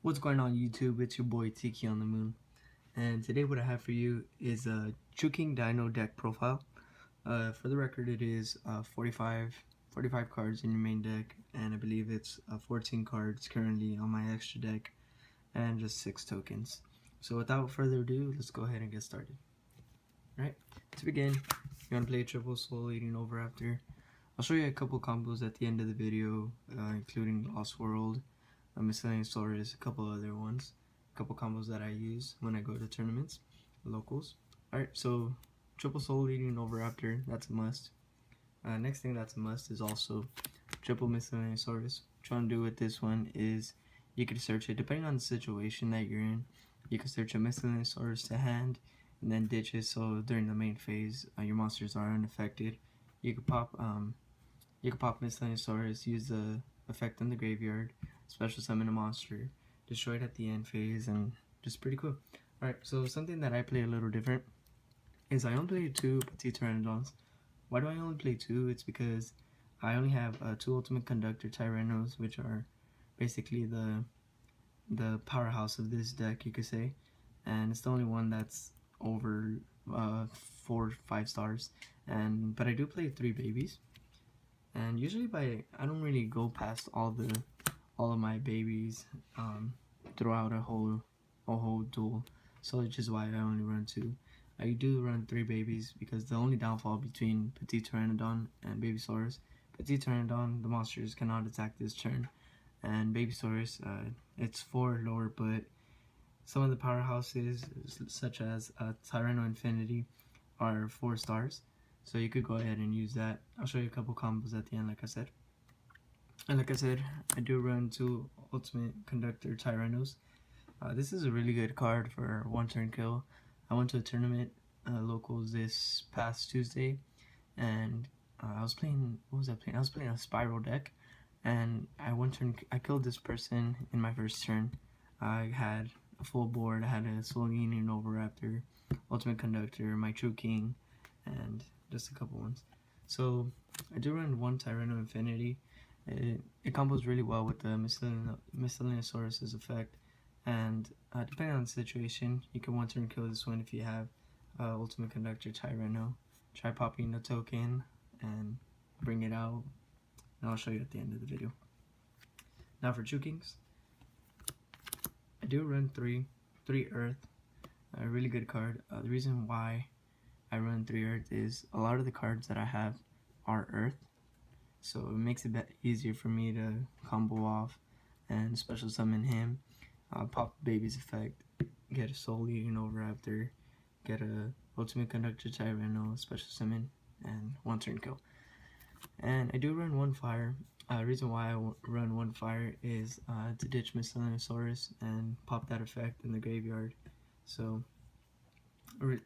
What's going on YouTube? It's your boy Tiki on the moon, and today what I have for you is a Chuking Dino deck profile. For the record, it is 45 cards in your main deck, and I believe it's 14 cards currently on my extra deck, and just 6 tokens. So without further ado, let's go ahead and get started. Alright, to begin, you want to play triple soul eating over after. I'll show you a couple combos at the end of the video, including Lost World, Miscellaneous Source, a couple other ones, a couple combos that I use when I go to tournaments, locals. Alright, so triple soul eating over after, that's a must. Next thing that's a must is also triple Miscellaneous Source. What you want to do with this one is you can search it, depending on the situation that you're in, you can search a Miscellaneous Source to hand, and then ditch it so during the main phase your monsters are unaffected. You could pop Miscellaneous Source, use the effect in the graveyard, special summon a monster, destroy it at the end phase, and just pretty cool. Alright, so something that I play a little different is I only play 2 Petite Pteranodons. Why do I only play 2? It's because I only have 2 Ultimate Conductor Tyrannos, which are basically the powerhouse of this deck, you could say, and it's the only one that's over 4 or 5 stars. But I do play 3 babies, and usually I don't really go past all of my babies throughout a whole duel, so which is why I only run 2. I do run 3 babies because the only downfall between Petite Pteranodon and Babysaurus, Petite Pteranodon, the monsters cannot attack this turn, and Babysaurus, it's 4 lower, but some of the powerhouses such as Tyranno Infinity are 4 stars, so you could go ahead and use that. I'll show you a couple combos at the end, like I said. And like I said, I do run 2 Ultimate Conductor Tyrannos. This is a really good card for 1-turn kill. I went to a tournament, locals, this past Tuesday, and I was playing, what was I playing? I was playing a Spiral deck, and I killed this person in my first turn. I had a full board, I had a Soul Eating Oviraptor, Ultimate Conductor, my True King, and just a couple ones. So I do run 1 Tyranno Infinity. It combos really well with the Miscellaneous Source's effect, and depending on the situation, you can 1-turn kill this one if you have Ultimate Conductor Tyranno. Try popping the token and bring it out, and I'll show you at the end of the video. Now for Chukings, I do run 3 Earth, a really good card. The reason why I run 3 Earth is a lot of the cards that I have are Earth, so it makes it easier for me to combo off and special summon him, pop Baby's effect, get a Soul Eating Oviraptor, get a Ultimate Conductor Tyranno, special summon, and 1-turn kill. And I do run 1 fire. Reason why I run 1 fire is to ditch Miscellaneous Source and pop that effect in the graveyard. So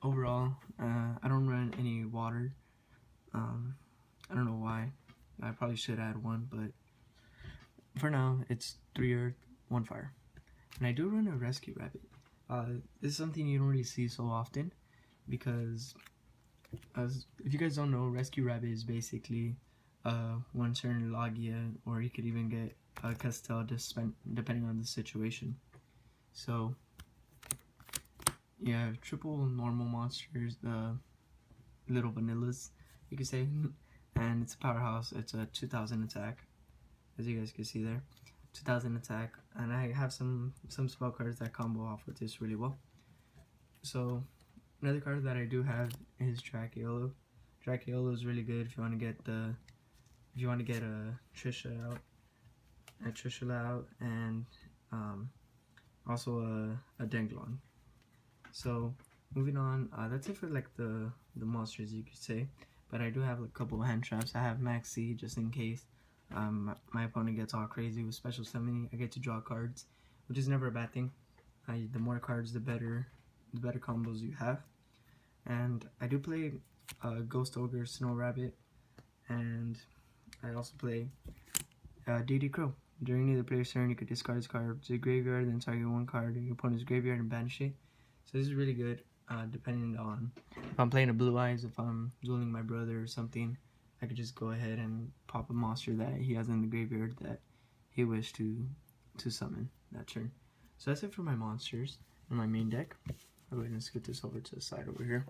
overall, I don't run any water. I don't know why. I probably should add 1, but for now it's 3 Earth, 1 fire. And I do run a Rescue Rabbit. This is something you don't really see so often, because if you guys don't know, Rescue Rabbit is basically 1-turn Logia, or you could even get Castel depending on the situation. So you have triple normal monsters, the little vanillas, you could say, and it's a powerhouse. It's a 2000 attack, as you guys can see there, 2000 attack, and I have some spell cards that combo off with this really well. So another card that I do have is Dracula. Dracula is really good if you want to get a Trisha out, and also a Denglon. So moving on, that's it for like the monsters, you could say. But I do have a couple of hand traps. I have Maxi just in case my opponent gets all crazy with special summoning. I get to draw cards, which is never a bad thing. The more cards, the better combos you have. And I do play Ghost Ogre, Snow Rabbit, and I also play DD Crow. During either player's turn, you could discard this card to the graveyard, then target 1 card in your opponent's graveyard and banish it. So this is really good, depending on if I'm playing a Blue Eyes, if I'm dueling my brother or something. I could just go ahead and pop a monster that he has in the graveyard that he wished to summon that turn. So that's it for my monsters in my main deck. I'll go ahead and scoot this over to the side over here.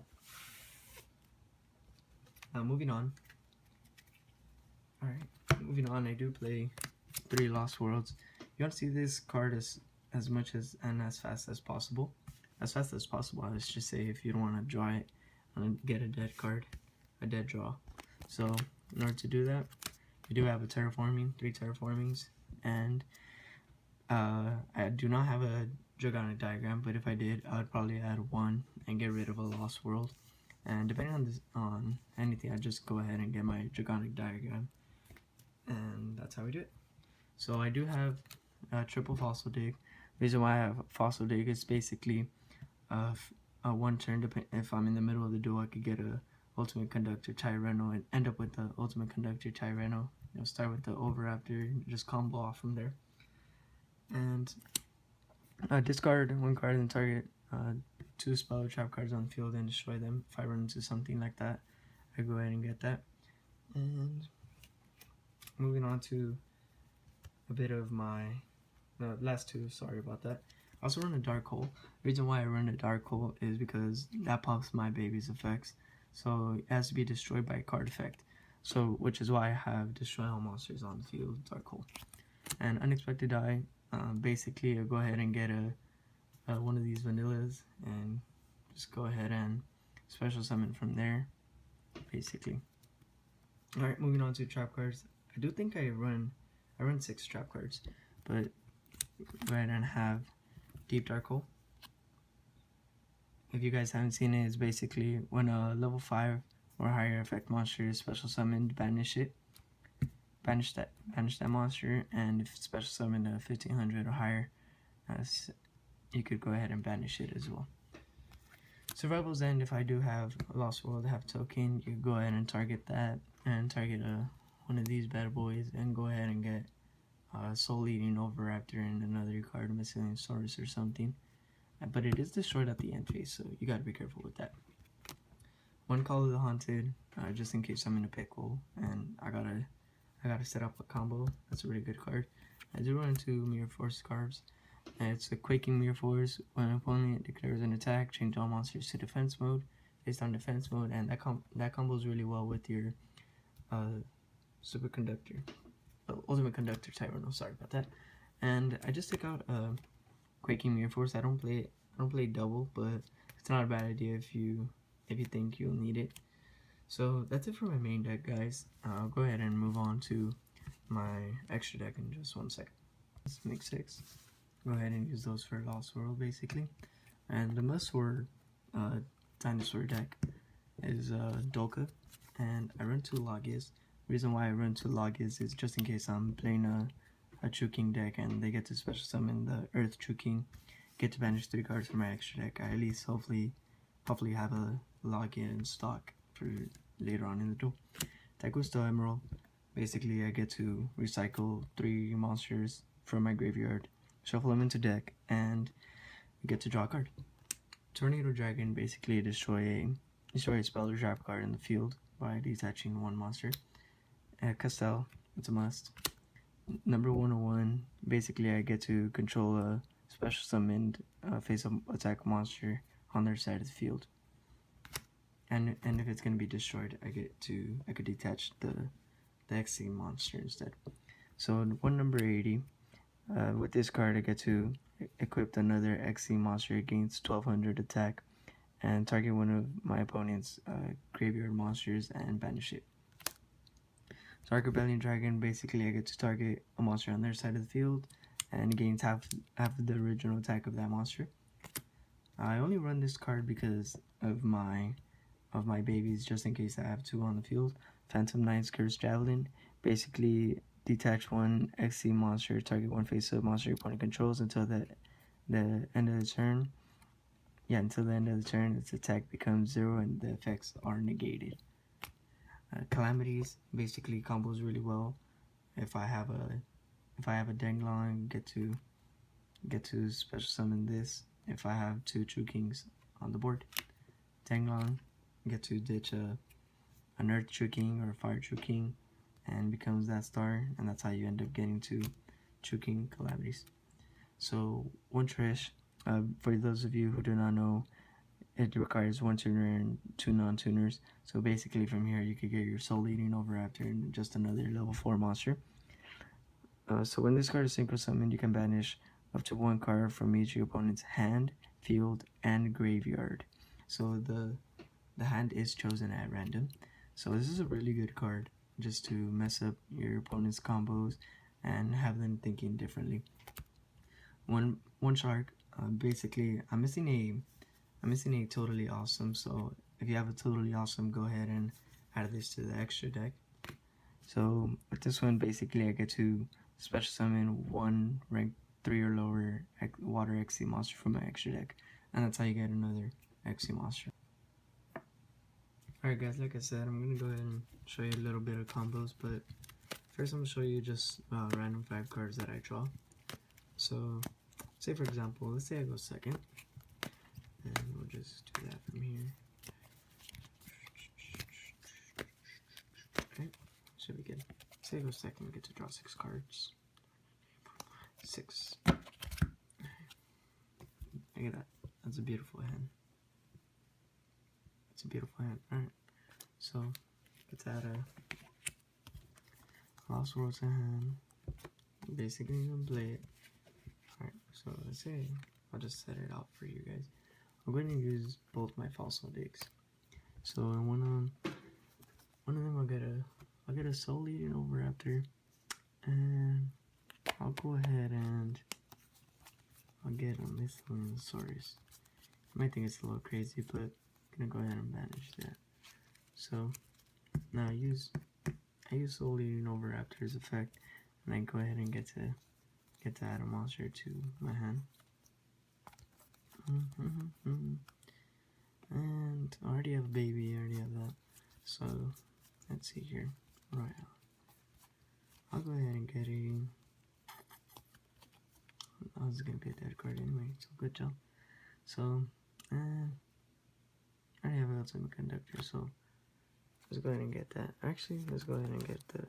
Moving on. Alright, moving on, I do play 3 Lost Worlds. You want to see this card as much as and as fast as possible. As fast as possible, I was just say, if you don't want to draw it and get a dead card, a dead draw. So in order to do that, you do have a terraforming, 3 terraformings, and I do not have a Dragonic Diagram, but if I did, I would probably add 1 and get rid of a Lost World. And depending on anything, I just go ahead and get my Dragonic Diagram, and that's how we do it. So I do have a triple Fossil Dig. The reason why I have Fossil Dig is basically a 1 turn. If I'm in the middle of the duel, I could get a Ultimate Conductor Tyranno and end up with the Ultimate Conductor Tyranno. You know, start with the Overraptor, just combo off from there. And discard 1 card and target 2 spell or trap cards on the field and destroy them. If I run into something like that, I go ahead and get that. And moving on to a bit of my last 2, sorry about that. I also run a Dark Hole. The reason why I run a Dark Hole is because that pops my baby's effects, so it has to be destroyed by a card effect. So which is why I have destroy all monsters on the field, Dark Hole. And Unexpected Die, basically I go ahead and get one of these vanillas and just go ahead and special summon from there, basically. Alright, moving on to trap cards. I do think I run 6 trap cards, but go ahead and have Deep Dark Hole. If you guys haven't seen it, it's basically when a level 5 or higher effect monster is special summoned, banish it. Banish that monster, and if it's special summoned to 1500 or higher, you could go ahead and banish it as well. Survival's End, if I do have a Lost World, I have token, you go ahead and target that, and target one of these bad boys, and go ahead and get Soul Eating Overraptor and another card, Mycelium Saurus or something. But it is destroyed at the end phase, so you gotta be careful with that. 1 Call of the Haunted, just in case I'm in a pickle and I gotta set up a combo. That's a really good card. I do run 2 Mirror Force cards. And it's a Quaking Mirror Force. When an opponent declares an attack, change all monsters to defense mode, based on defense mode, and that combos really well with your Superconductor, Ultimate Conductor Tyranno. Sorry about that. And I just took out Quaking Mirror Force. I don't play double, but it's not a bad idea if you think you'll need it. So that's it for my main deck, guys. I'll go ahead and move on to my extra deck in just 1 second. Let's make 6. Go ahead and use those for Lost World, basically. And the must-sword dinosaur deck is Dolka, and I run 2 Logias. The reason why I run 2 Logias is just in case I'm playing a True King deck and they get to special summon the Earth True King, get to banish 3 cards from my extra deck. I at least hopefully have a Logia in stock for later on in the duel. Taikusto Emerald, basically I get to recycle 3 monsters from my graveyard, shuffle them into deck, and we get to draw a card. Tornado Dragon, basically destroy a spell or trap card in the field by detaching 1 monster. Castel, it's a must. Number 101, basically I get to control a special summoned face-up attack monster on their side of the field. And if it's gonna be destroyed, I could detach the XC monster instead. So number 80, with this card I get to equip another XC monster against 1200 attack and target one of my opponent's graveyard monsters and banish it. Dark Rebellion Dragon, basically I get to target a monster on their side of the field and gains half of the original attack of that monster. I only run this card because of my babies, just in case I have 2 on the field. Phantom Knight's Cursed Javelin, basically detach 1 XC monster, target 1 face-up monster your opponent controls until the end of the turn. Yeah, until the end of the turn, its attack becomes 0 and the effects are negated. Calamities, basically combos really well. If I have a Denglong, get to special summon this. If I have 2 True Kings on the board, Denglong, get to ditch an Earth True King or a Fire True King, and becomes that star, and that's how you end up getting to True King Calamities. So one trish, for those of you who do not know, it requires one tuner and two non-tuners. So basically from here you could get your Soul Eating Overraptor and just another level 4 monster. So when this card is synchro summoned, you can banish up to one card from each your opponent's hand, field, and graveyard. So the hand is chosen at random. So this is a really good card just to mess up your opponent's combos and have them thinking differently. One shark. Basically, I'm missing a totally awesome. So if you have a totally awesome, go ahead and add this to the extra deck. So with this one, basically I get to special summon one rank 3 or lower water XC monster from my extra deck, and that's how you get another XC monster. Alright guys, like I said, I'm gonna go ahead and show you a little bit of combos, but first I'm gonna show you just random 5 cards that I draw. So say for example, let's say I go second, and we'll just do that from here. Okay, should be good. Say I go second, we get to draw 6 cards. 6. Look at that. That's a beautiful hand. It's a beautiful hand. Alright. So let's add a Lost Worlds in hand. Basically I'm gonna play it. Alright, so let's say I'll just set it out for you guys. I'm going to use both my Fossil Digs. So in one of them I'll get a Soul Eating Overraptor, and I'll go ahead and I'll get a Mytholosaurus. You might think it's a little crazy, but I'm gonna go ahead and banish that. So now I use Soul Eating Overraptor's effect, and I go ahead and get to add a monster to my hand. And I already have a baby, I already have that. So let's see here. Right. I'll go ahead and get a. I was gonna be a dead card anyway, so good job. So I already have an Ultimate Conductor, so let's go ahead and get that. Actually, let's go ahead and get the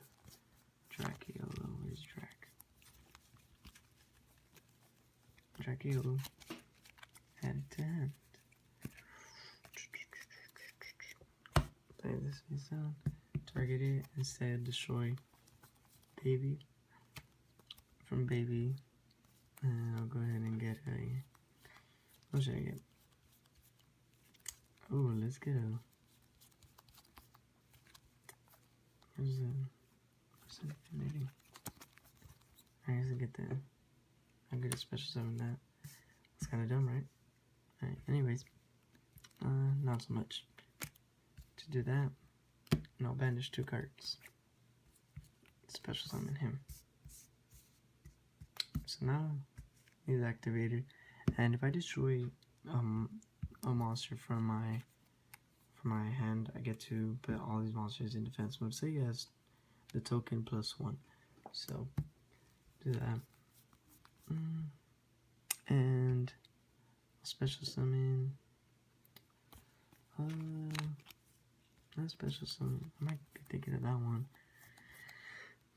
Draciolo. Where's Draciolo? Add it to hand. Play this face down. Target it, instead destroy baby. From baby, and I'll go ahead and get a. What should I get? Oh, let's get a. Where's the Infinity? I guess I'll get a special summon that. It's kind of dumb, right? Alright, anyways, not so much. To do that, and I'll banish 2 cards. Special summon him. So now he's activated, and if I destroy a monster from my hand, I get to put all these monsters in defense mode. Say he has the token +1, so do that. And special summon. Not special summon. I might be thinking of that one,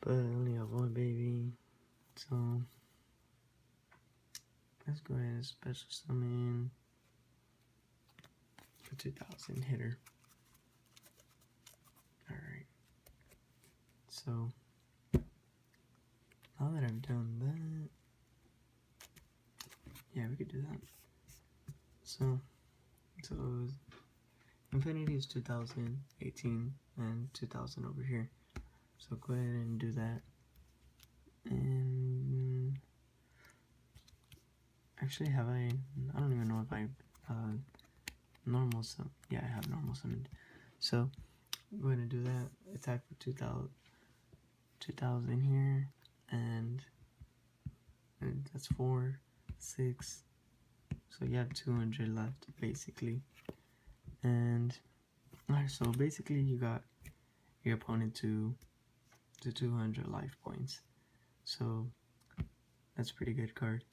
but I only have one baby, so let's go ahead and special summon for 2000 hitter. Alright. So now that I've done that, yeah, we could do that. So Infinity is 2018 and 2000 over here. So go ahead and do that. And actually, have I don't even know if I normal summon. Yeah, I have normal summoned. So I'm going to do that. Attack for 2000 here, and that's 4, 6. So you have 200 left basically. And alright, so basically you got your opponent to 200 life points. So that's a pretty good card.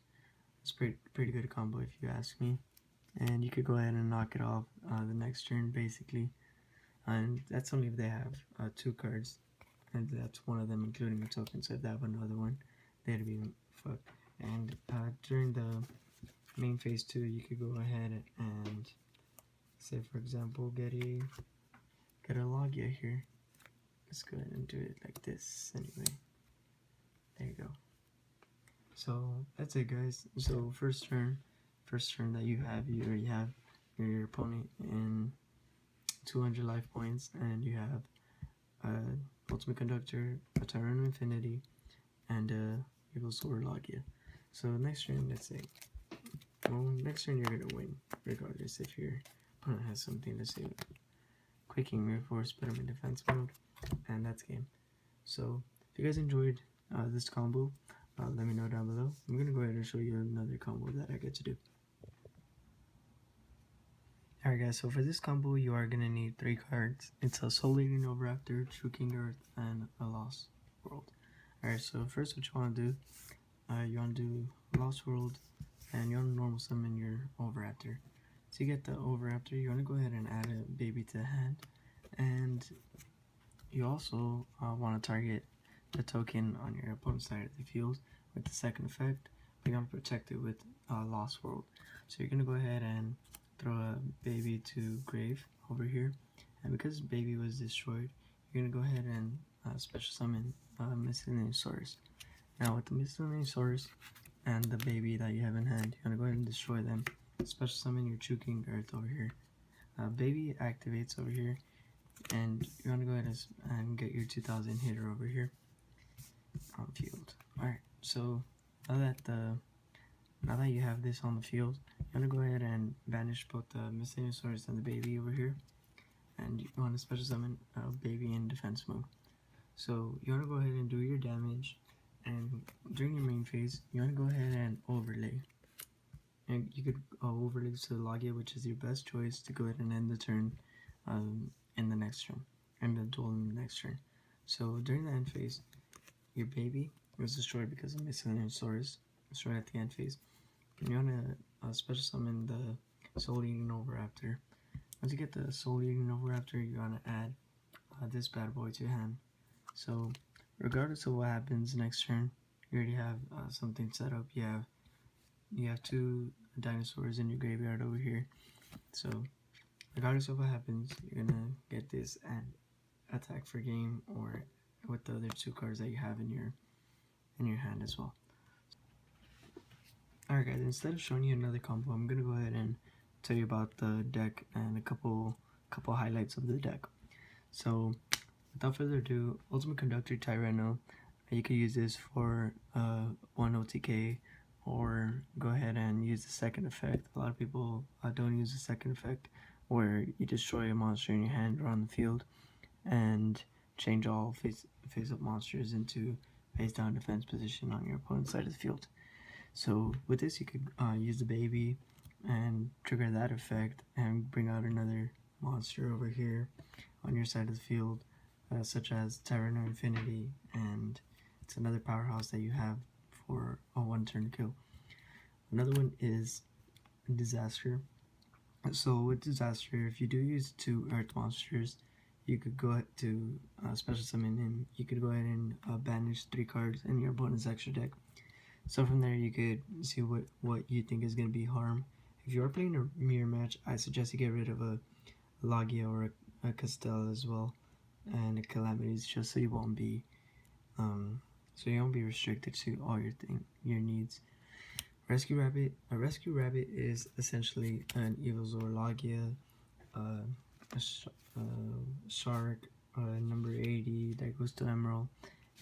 It's pretty good combo if you ask me. And you could go ahead and knock it off the next turn basically. And that's only if they have 2 cards, and that's one of them including a token. So if they have another one, they'd be fucked. And during the main phase 2, you could go ahead and say, for example, get a Logia here. Let's go ahead and do it like this anyway. There you go. So that's it, guys. So first turn that you already have your opponent in 200 life points, and you have Ultimate Conductor, a Tyrant of Infinity, and Evil Sword Logia. So next turn, let's say, well, next turn you're gonna win, regardless if your opponent has something to say. Quaking Mirror Force, put them in defense mode, and that's game. So if you guys enjoyed this combo, let me know down below. I'm gonna go ahead and show you another combo that I get to do. Alright guys, so for this combo you are gonna need 3 cards. It's a Soul Eating Overraptor, True King Earth, and a Lost World. Alright, so first what you wanna do, you wanna do Lost World, and you wanna normal summon your Overraptor. So you get the Overraptor, you wanna go ahead and add a baby to the hand, and you also wanna target the token on your opponent's side of the field with the second effect. You're gonna protect it with Lost World. So you're gonna go ahead and throw a baby to grave over here, and because baby was destroyed, you're gonna go ahead and special summon Miscellaneous Source. Now with the Miscellaneous Source and the baby that you have in hand, you're gonna go ahead and destroy them. Special summon your True King Earth over here. Baby activates over here, and you want to go ahead and get your 2000 hitter over here on field. Alright, so now that you have this on the field, you want to go ahead and banish both the Miscellaneous Source and the baby over here, and you want to special summon baby in defense mode. So you want to go ahead and do your damage, and during your main phase, you want to go ahead and overlay. And you could overlay to the Logia, which is your best choice to go ahead and end the turn in the next turn, end the duel in the next turn. So during the end phase, your baby was destroyed because of Miscellaneous Source, destroyed at the end phase. And you want to special summon the Soul Eating Overraptor. Once you get the Soul Eating Overraptor, you want to add this bad boy to your hand. So regardless of what happens next turn, you already have something set up. You have 2 dinosaurs in your graveyard over here. So regardless of what happens, you're gonna get this and attack for game, or with the other 2 cards that you have in your hand as well. Alright guys, instead of showing you another combo, I'm gonna go ahead and tell you about the deck and a couple highlights of the deck. So without further ado, Ultimate Conductor Tyranno, you could use this for 1 OTK, or go ahead and use the second effect. A lot of people don't use the second effect, where you destroy a monster in your hand or on the field and change all face-up monsters into face-down defense position on your opponent's side of the field. So with this, you could use the baby and trigger that effect and bring out another monster over here on your side of the field, such as Tyrant of Infinity, and it's another powerhouse that you have for a 1-turn kill. Another one is Disaster. So with Disaster, if you do use 2 earth monsters, you could go ahead to special summon, and you could go ahead and banish 3 cards in your opponent's extra deck. So from there you could see what you think is going to be harm. If you are playing a mirror match, I suggest you get rid of a Logia or a Castell as well, and a Calamities, just so you won't be restricted to all your needs. Rescue Rabbit. A Rescue Rabbit is essentially an Evil Zord Logia, a Shark, number 80 that goes to Emerald.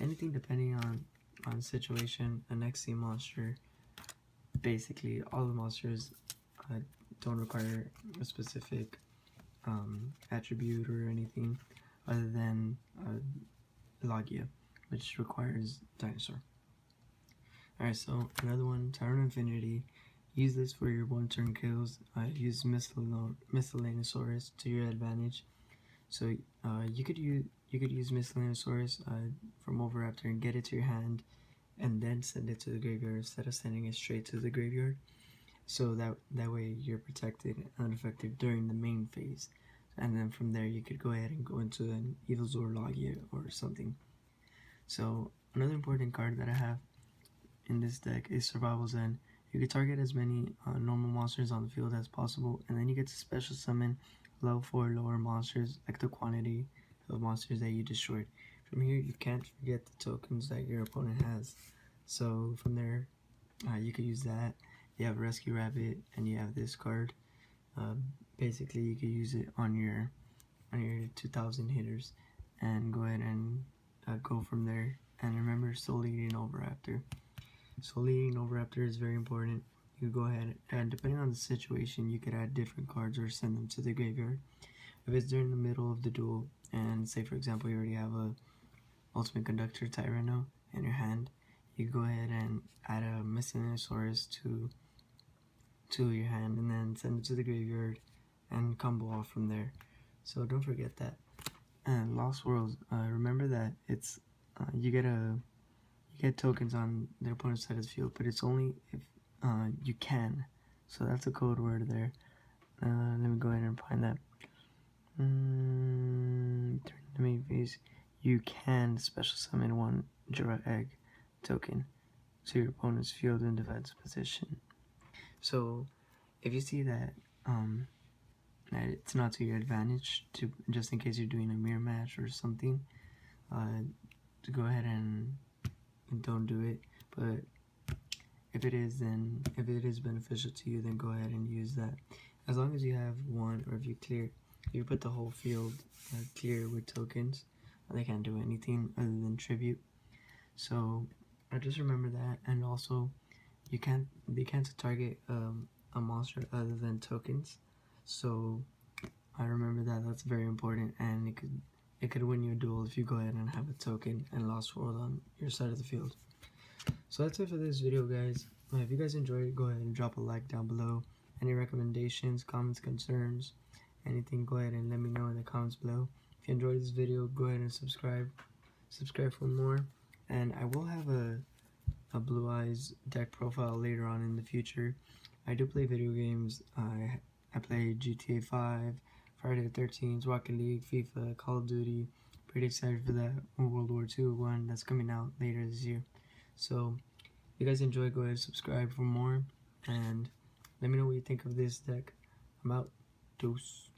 Anything depending on situation, an XC monster. Basically, all the monsters don't require a specific attribute or anything other than Logia, which requires Dinosaur. Alright, so another one, Tyrant of Infinity. Use this for your 1-turn kills. Use Miscellaneous Source to your advantage. So you could use Miscellaneous Source from Overraptor and get it to your hand, and then send it to the graveyard instead of sending it straight to the graveyard. So that way you're protected and unaffected during the main phase. And then from there you could go ahead and go into an Evil Zord Logia or something. So another important card that I have in this deck is Survival Zen. You can target as many normal monsters on the field as possible, and then you get to special summon level 4 lower monsters, like the quantity of monsters that you destroyed. From here, you can't forget the tokens that your opponent has. So from there, you could use that. You have Rescue Rabbit, and you have this card. Basically, you could use it on your 2000 hitters, and go ahead and go from there. And remember, Soul Eating Oviraptor. Soul Eating Oviraptor is very important. You go ahead and, depending on the situation, you could add different cards or send them to the graveyard. If it's during the middle of the duel, and say for example you already have a Ultimate Conductor Tyranno in your hand, you go ahead and add a Messinosaurus to your hand, and then send it to the graveyard and combo off from there. So don't forget that. And Lost Worlds, remember that it's you get tokens on their opponent's side of the field, but it's only if you can. So that's a code word there. Let me go ahead and find that. Turn the main phase. You can special summon one Jura Egg token to your opponent's field and defense position. So if you see that that it's not to your advantage, to just in case you're doing a mirror match or something, to go ahead and don't do it. But if it is beneficial to you, then go ahead and use that. As long as you have one, or if you put the whole field clear with tokens, they can't do anything other than tribute. So I just remember that. And also, they can't target a monster other than tokens. So I remember that. That's very important, and it could win you a duel if you go ahead and have a token and Lost World on your side of the field. So that's it for this video, guys. If you guys enjoyed it, go ahead and drop a like down below. Any recommendations, comments, concerns, anything, go ahead and let me know in the comments below. If you enjoyed this video, go ahead and subscribe for more. And I will have a Blue Eyes deck profile later on in the future. I do play video games. I play GTA 5, Friday the 13th, Rocket League, FIFA, Call of Duty. Pretty excited for that World War II one that's coming out later this year. So if you guys enjoy, go ahead and subscribe for more, and let me know what you think of this deck. I'm out. Deuce.